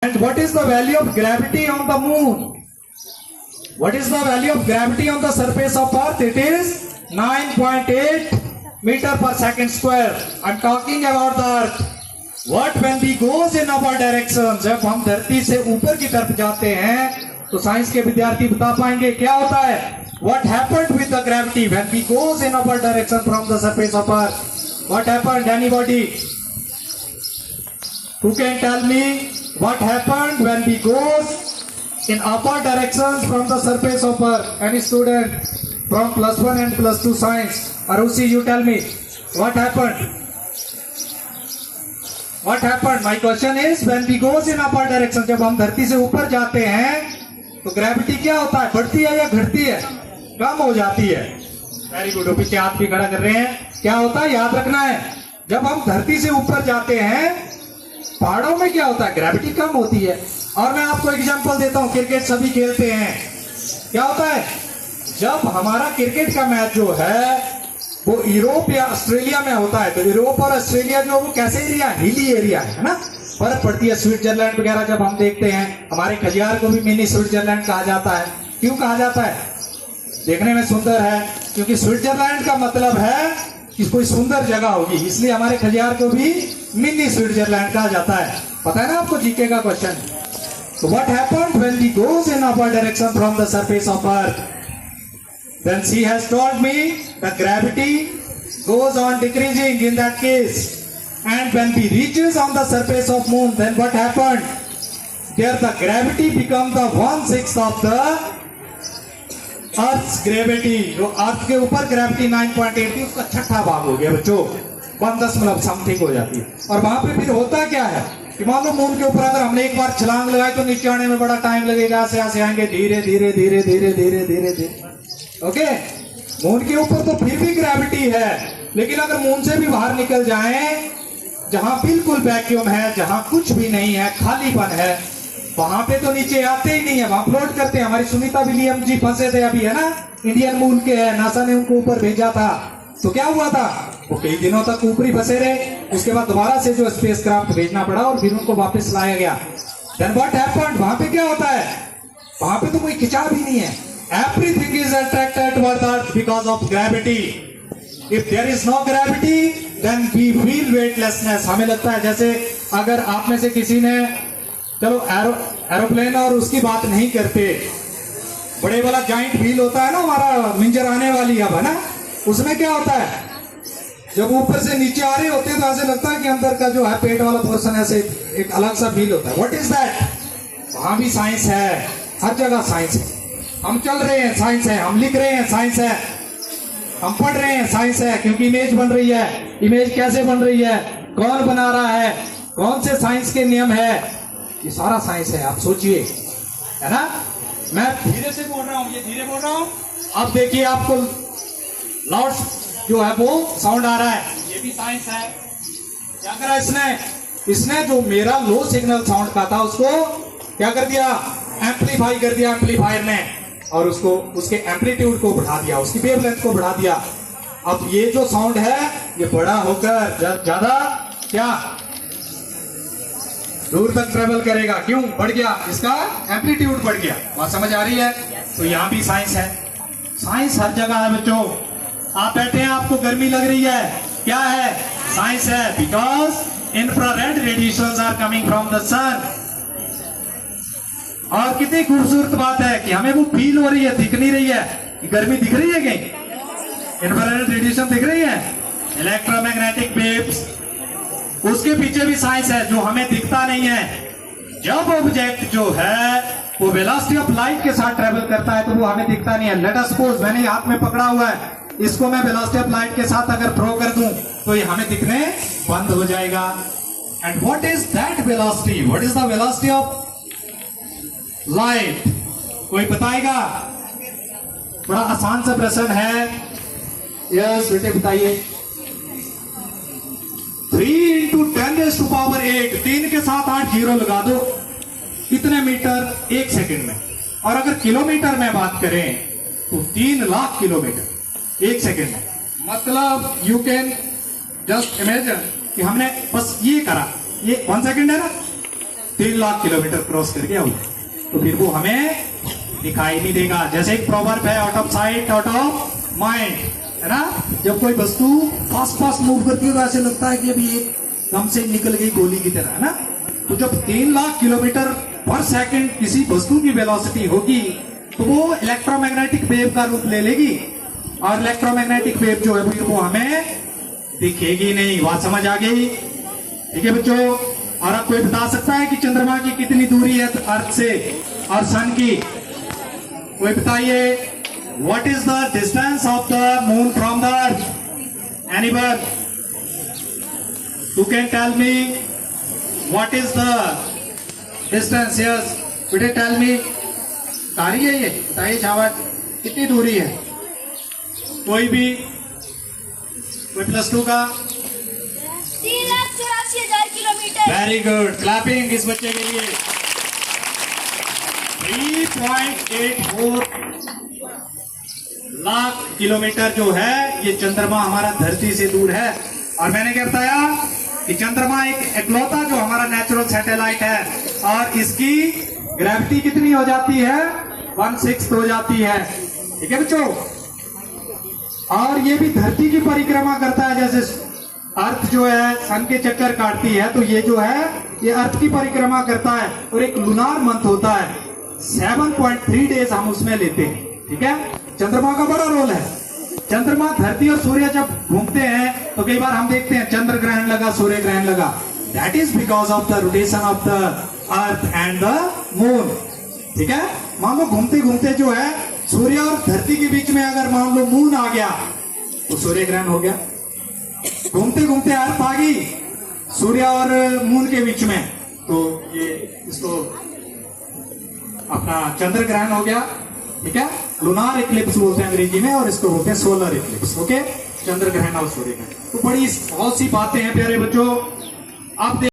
And what is the value of gravity on the moon? What is the value of gravity on the surface of Earth? It is 9.8 meter per second square. I'm talking about the Earth. What when we goes in upper direction? जब हम धरती से ऊपर की तरफ जाते हैं तो साइंस के विद्यार्थी बता पाएंगे क्या होता है? What happened with the gravity when we goes in upper direction from the surface of Earth? What happened? Anybody? Who can tell me what happened when we goes in upper directions from the surface of Earth? Any student from +1 and +2 science? Arushi, you tell me what happened? What happened? My question is when we goes in upper direction, जब हम धरती से ऊपर जाते हैं तो gravity क्या होता है? बढ़ती है या घटती है? कम हो जाती है। Very good. पीछे हाथ भी खड़ा कर रहे हैं। क्या होता है? याद रखना है, जब हम धरती से ऊपर जाते हैं पहाड़ों में क्या होता है? ग्रेविटी कम होती है। और मैं आपको एग्जांपल देता हूं, क्रिकेट सभी खेलते हैं। क्या होता है? जब हमारा क्रिकेट का मैच जो है वो यूरोप या ऑस्ट्रेलिया में होता है तो यूरोप और ऑस्ट्रेलिया जो वो कैसे एरिया, हिली एरिया है ना, बर्फ पड़ती है। स्विट्जरलैंड वगैरह जब हम देखते हैं, हमारे खजियार को भी मिनी स्विट्जरलैंड कहा जाता है। क्यों कहा जाता है? देखने में सुंदर है, क्योंकि स्विट्जरलैंड का मतलब है कि कोई सुंदर जगह होगी, इसलिए हमारे खजियार को भी मिनी स्विट्जरलैंड कहा जाता है। पता है ना आपको जीके का question? So what happened when we goes in upper direction from the surface of Earth? Then she has told me the gravity goes on decreasing in that case. And when we reaches on the surface of moon, then what happened? There the gravity become the 1/6 of the Earth's gravity. जो अर्थ के ऊपर gravity 9.8 थी उसका छठा भाग हो गया बच्चों, 1 समथिंग हो जाती है। और वहां पे फिर होता क्या है कि मान लो मून के ऊपर अगर हमने एक बार छलांग लगाई तो नीचे आने में बड़ा टाइम लगेगा। ऐसे आएंगे धीरे धीरे धीरे धीरे धीरे धीरे धीरे। ओके, मून के ऊपर तो फिर भी ग्रेविटी है, लेकिन अगर मून से भी बाहर निकल जाएं, जहां बिल्कुल वैक्यूम है, जहां कुछ भी नहीं है, खालीपन है, वहां पे तो नीचे आते ही नहीं है, वहां फ्लोट करते हैं। हमारी सुनीता विलियम जी फंसे थे अभी, है ना, इंडियन मून के है, नासा ने उनको ऊपर भेजा था। तो क्या हुआ था? वो कई दिनों तक ऊपर ही फंसे रहे। उसके बाद दोबारा से जो स्पेसक्राफ्ट भेजना पड़ा और फिर उनको वापस लाया गया। Then what happened? वहां पे क्या होता है? वहां पे तो कोई खिंचाव ही नहीं है। Everything is attracted toward earth because of gravity. If there is no gravity then we feel weightlessness. हमें लगता है जैसे अगर आप में से किसी ने, चलो एरोप्लेन और उसकी बात नहीं करते, बड़े वाला जॉइंट व्हील होता है ना हमारा, मिंजर आने वाली अब, है ना, उसमें क्या होता है? जब ऊपर से नीचे आ रहे होते हैं तो ऐसे लगता है कि अंदर का जो है पेट वाला पोर्शन ऐसे एक अलग सा फील होता है। What is that? वहां भी साइंस है, हर जगह साइंस है। हम चल रहे हैं, साइंस है। हम लिख रहे हैं, साइंस है। हम पढ़ रहे हैं, साइंस है, क्योंकि इमेज बन रही है। इमेज कैसे बन रही है, कौन बना रहा है, कौन से साइंस के नियम है, ये सारा साइंस है। आप सोचिए, है ना। मैं धीरे से बोल रहा हूं, ये धीरे बोल रहा हूं। अब देखिए आपको लाउड जो है वो साउंड आ रहा है, ये भी साइंस है। क्या करा इसने जो मेरा लो सिग्नल साउंड का था उसको क्या कर दिया? एम्पलीफाई कर दिया एम्पलीफायर ने, और उसको उसके एम्पलीट्यूड को बढ़ा दिया, उसकी वेवलेंथ को बढ़ा दिया। अब ये जो साउंड है ये बड़ा होकर ज्यादा क्या दूर तक ट्रेवल करेगा। क्यों बढ़ गया? इसका एम्पलीट्यूड बढ़ गया। बात समझ आ रही है? तो यहाँ भी साइंस है। साइंस हर जगह है बच्चों। आप बैठे हैं, आपको गर्मी लग रही है, क्या है? साइंस है। Because infrared radiations are coming from the sun. और कितनी खूबसूरत बात है कि हमें वो फील हो रही है, दिख नहीं रही है कि गर्मी दिख रही है कहीं? इंफ्रारेड रेडिएशन दिख रही है, इलेक्ट्रोमैग्नेटिक वेव्स। उसके पीछे भी साइंस है जो हमें दिखता नहीं है। जब ऑब्जेक्ट जो है वो वेलोसिटी ऑफ लाइट के साथ ट्रेवल करता है तो वो हमें दिखता नहीं है। लेट अस सपोज मैंने हाथ में पकड़ा हुआ है, इसको मैं वेलोसिटी ऑफ लाइट के साथ अगर थ्रो कर दूं तो ये हमें दिखने बंद हो जाएगा। And what is that velocity? What is the velocity of light? कोई बताएगा? बड़ा आसान सा प्रश्न है। यस बेटे बताइए। 3 × 10⁸ 3 के साथ 8 जीरो लगा दो, कितने मीटर एक सेकंड में? और अगर किलोमीटर में बात करें तो 3 लाख किलोमीटर एक सेकंड में। मतलब यू कैन जस्ट इमेजिन कि हमने बस ये करा, ये 1 सेकंड है ना, 3 लाख किलोमीटर क्रॉस कर गया वो, तो फिर वो हमें दिखाई नहीं देगा। जैसे एक प्रोवर्ब है, out of sight out of mind, है ना। जब कोई वस्तु फास्ट फास्ट मूव करती है तो ऐसे लगता है कि अभी एकदम से निकल गई गोली की तरह, है ना। तो जब 3 लाख किलोमीटर पर सेकंड किसी वस्तु की वेलोसिटी होगी तो वो इलेक्ट्रोमैग्नेटिक वेव का रूप ले लेगी, और इलेक्ट्रोमैग्नेटिक वेव जो है वो हमें दिखेगी नहीं। बात समझ आ गई? ठीक है बच्चों। और अब कोई बता सकता है कि चंद्रमा की कितनी दूरी है अर्थ से और सन की? कोई बताइए, what is the distance of the moon from the earth? Anyone who can tell me what is the distance? Yes, will you tell me? कारी है ये, बताइए छावट, कितनी दूरी है? कोई भी, कोई +2 का? 3,84,000 किलोमीटर। वेरी गुड, क्लैपिंग इस बच्चे के लिए। 3.84 लाख किलोमीटर जो है ये चंद्रमा हमारा धरती से दूर है। और मैंने क्या बताया कि चंद्रमा एक इकलौता जो हमारा नेचुरल सैटेलाइट है, और इसकी ग्रेविटी कितनी हो जाती है? 1/6 हो जाती है। ठीक है बच्चों। और ये भी धरती की परिक्रमा करता है, जैसे अर्थ जो है सन के चक्कर काटती है, तो ये जो है ये अर्थ की परिक्रमा करता है। और एक लूनार मंथ होता है, 7.3 डेज हम उसमें लेते हैं। ठीक है, चंद्रमा का बड़ा रोल है। चंद्रमा, धरती और सूर्य जब घूमते हैं तो कई बार हम देखते हैं चंद्र ग्रहण लगा, सूर्य ग्रहण लगा। That is because of the rotation of the earth and the moon. ठीक है, मान लो घूमते घूमते जो है सूर्य और धरती के बीच में अगर मान लो मून आ गया तो सूर्य ग्रहण हो गया। घूमते घूमते अर्थ आ गई सूर्य और मून के बीच में, तो ये इसको अपना चंद्र ग्रहण हो गया। ठीक है, लूनार इक्लिप्स बोलते हैं अंग्रेजी में, और इसको बोलते हैं सोलर इक्लिप्स। ओके, चंद्र ग्रहण और सूर्य ग्रहण। तो बड़ी बहुत सी बातें हैं प्यारे बच्चों। आप